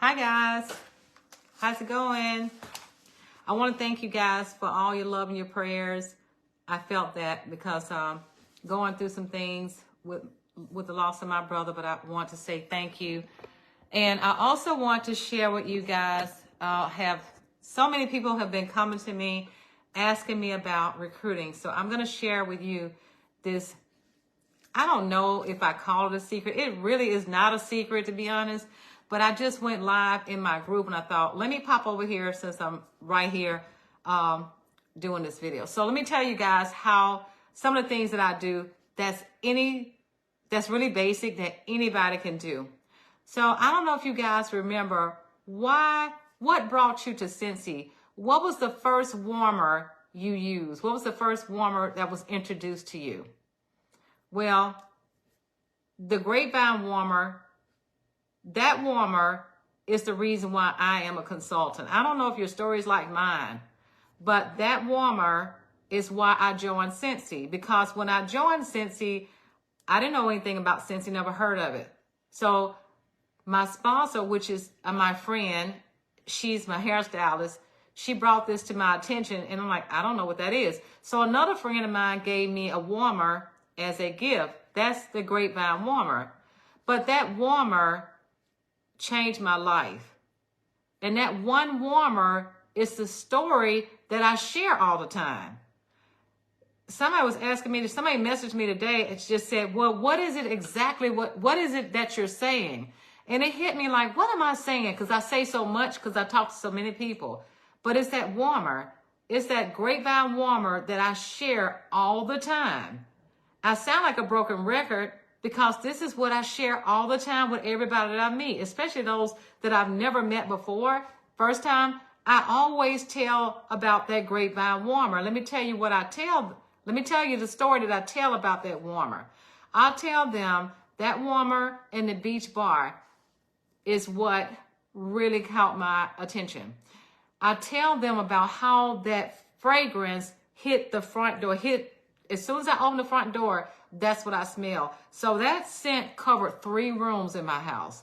Hi guys, how's it going? I want to thank you guys for all your love and your prayers. I felt that because going through some things with the loss of my brother, but I want to say thank you. And I also want to share with you guys, have so many people have been coming to me asking me about recruiting. So I'm going to share with you this. I don't know if I call it a secret. It really is not a secret, to be honest. But I just went live in my group and I thought, let me pop over here since I'm right here doing this video. So let me tell you guys how some of the things that I do that's really basic that anybody can do. So I don't know if you guys remember what brought you to Scentsy? What was the first warmer you used? What was the first warmer that was introduced to you? Well, the Grapevine warmer, that warmer is the reason why I am a consultant. I don't know if your story is like mine, but that warmer is why I joined Scentsy. Because when I joined Scentsy, I didn't know anything about Scentsy, never heard of it. So my sponsor, which is my friend, she's my hairstylist, she brought this to my attention and I'm like, I don't know what that is. So another friend of mine gave me a warmer as a gift. That's the Grapevine warmer. But that warmer changed my life. And that one warmer is the story that I share all the time. Somebody was asking me, somebody messaged me today, it just said, well, what is it exactly, what is it that you're saying? And it hit me like, what am I saying? Because I say so much because I talk to so many people. But it's that warmer. It's that Grapevine warmer that I share all the time. I sound like a broken record because this is what I share all the time with everybody that I meet, especially those that I've never met before. First time, I always tell about that Grapevine warmer. Let me tell you the story that I tell about that warmer. I'll tell them that warmer in the beach bar is what really caught my attention. I tell them about how that fragrance hit the front door, as soon as I open the front door, that's what I smell. So that scent covered 3 rooms in my house.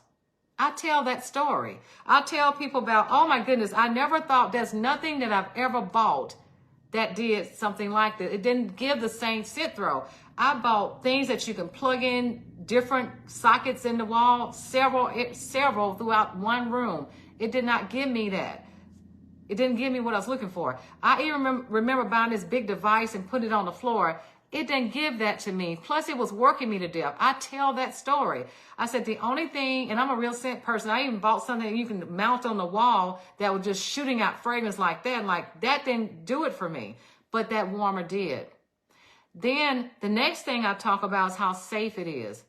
I tell that story. I tell people about, oh my goodness, I never thought there's nothing that I've ever bought that did something like that. It didn't give the same scent throw. I bought things that you can plug in, different sockets in the wall, several throughout one room. It did not give me that. It didn't give me what I was looking for. I even remember buying this big device and putting it on the floor. It didn't give that to me. Plus, it was working me to death. I tell that story. I said the only thing, and I'm a real scent person, I even bought something that you can mount on the wall that was just shooting out fragrance like that. And like, that didn't do it for me, but that warmer did. Then the next thing I talk about is how safe it is.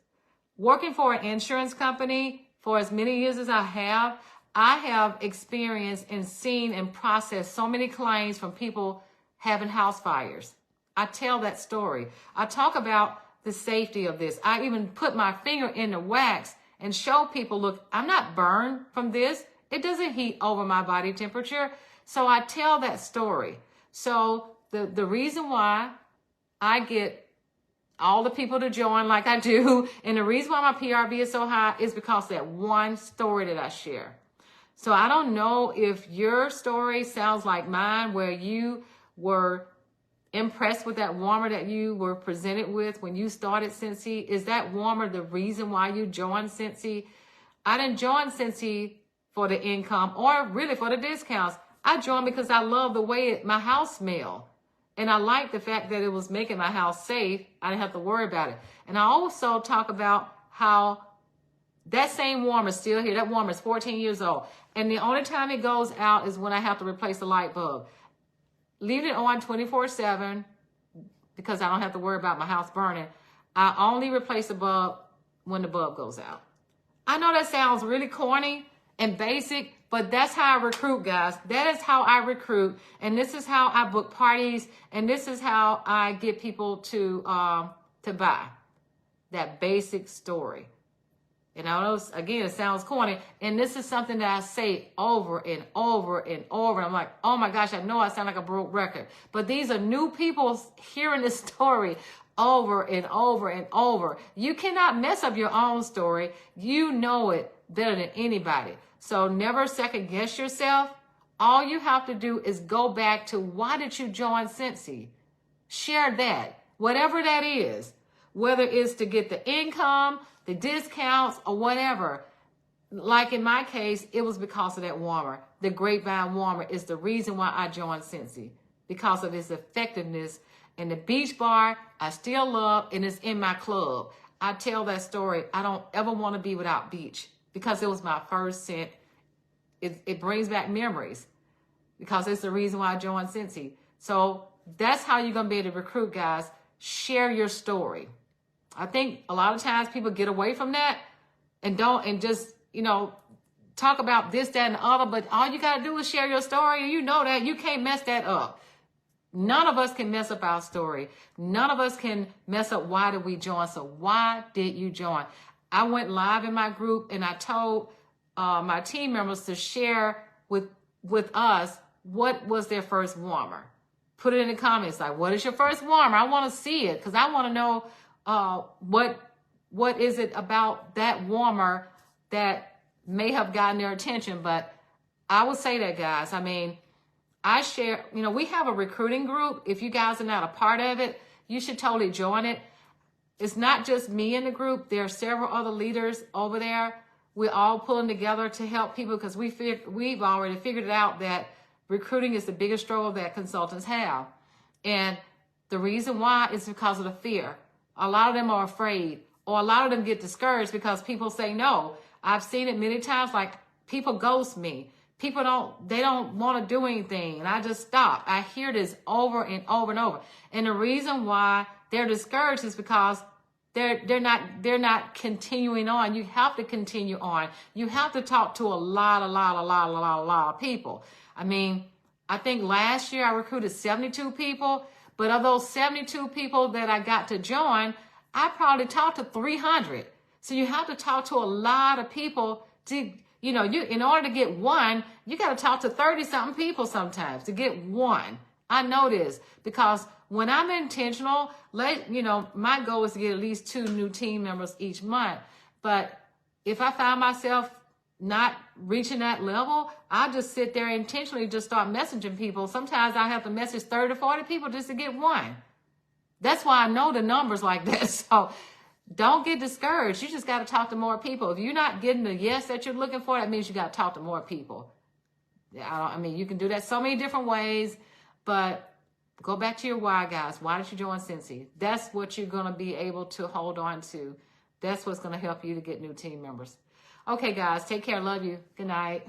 Working for an insurance company for as many years as I have experienced and seen and processed so many claims from people having house fires. I tell that story. I talk about the safety of this. I even put my finger in the wax and show people, look, I'm not burned from this. It doesn't heat over my body temperature. So I tell that story. So the reason why I get all the people to join like I do, and the reason why my PRV is so high is because of that one story that I share. So I don't know if your story sounds like mine, where you were impressed with that warmer that you were presented with when you started Scentsy. Is that warmer the reason why you joined Scentsy? I didn't join Scentsy for the income or really for the discounts. I joined because I love the way my house smelled. And I like the fact that it was making my house safe. I didn't have to worry about it. And I also talk about how that same warmer is still here. That warmer is 14 years old. And the only time it goes out is when I have to replace the light bulb. Leaving it on 24/7 because I don't have to worry about my house burning. I only replace the bulb when the bulb goes out. I know that sounds really corny and basic, but that's how I recruit, guys. That is how I recruit. And this is how I book parties. And this is how I get people to buy. That basic story. And I know, again, it sounds corny. And this is something that I say over and over and over. I'm like, oh my gosh, I know I sound like a broke record. But these are new people hearing this story over and over and over. You cannot mess up your own story. You know it better than anybody. So never second guess yourself. All you have to do is go back to, why did you join Cincy? Share that, whatever that is, whether it's to get the income, the discounts, or whatever. Like in my case, it was because of that warmer. The Grapevine warmer is the reason why I joined Cincy, because of its effectiveness. And the beach bar, I still love, and it's in my club. I tell that story. I don't ever want to be without beach, because it was my first scent. It brings back memories, because it's the reason why I joined Cincy. So that's how you're going to be able to recruit, guys. Share your story. I think a lot of times people get away from that and just, talk about this, that, and the other. But all you got to do is share your story. And you know that you can't mess that up. None of us can mess up our story. None of us can mess up why did we join. So why did you join? I went live in my group and I told my team members to share with us what was their first warmer. Put it in the comments, like, what is your first warmer? I want to see it, because I want to know what is it about that warmer that may have gotten their attention. But I would say that, guys, I mean, I share, we have a recruiting group. If you guys are not a part of it, you should totally join it. It's not just me in the group. There are several other leaders over there. We're all pulling together to help people, because we've already figured it out that recruiting is the biggest struggle that consultants have. And the reason why is because of the fear. A lot of them are afraid, or a lot of them get discouraged because people say no. I've seen it many times, like people ghost me. People don't want to do anything, and I just stop. I hear this over and over and over. And the reason why they're discouraged is because they're not continuing on. You have to continue on. You have to talk to a lot of people. I mean, I think last year I recruited 72 people, but of those 72 people that I got to join, I probably talked to 300. So you have to talk to a lot of people to, in order to get one, you got to talk to 30-something people sometimes to get one. I know this because when I'm intentional, my goal is to get at least 2 new team members each month. But if I find myself not reaching that level, I just sit there intentionally, just start messaging people. Sometimes I have to message 30 to 40 people just to get one. That's why I know the numbers like that. So don't get discouraged. You just got to talk to more people. If you're not getting the yes that you're looking for, that means you got to talk to more people. You can do that so many different ways, but go back to your why, guys. Why did you join Cincy? That's what you're going to be able to hold on to. That's what's going to help you to get new team members. Okay, guys, take care. Love you. Good night.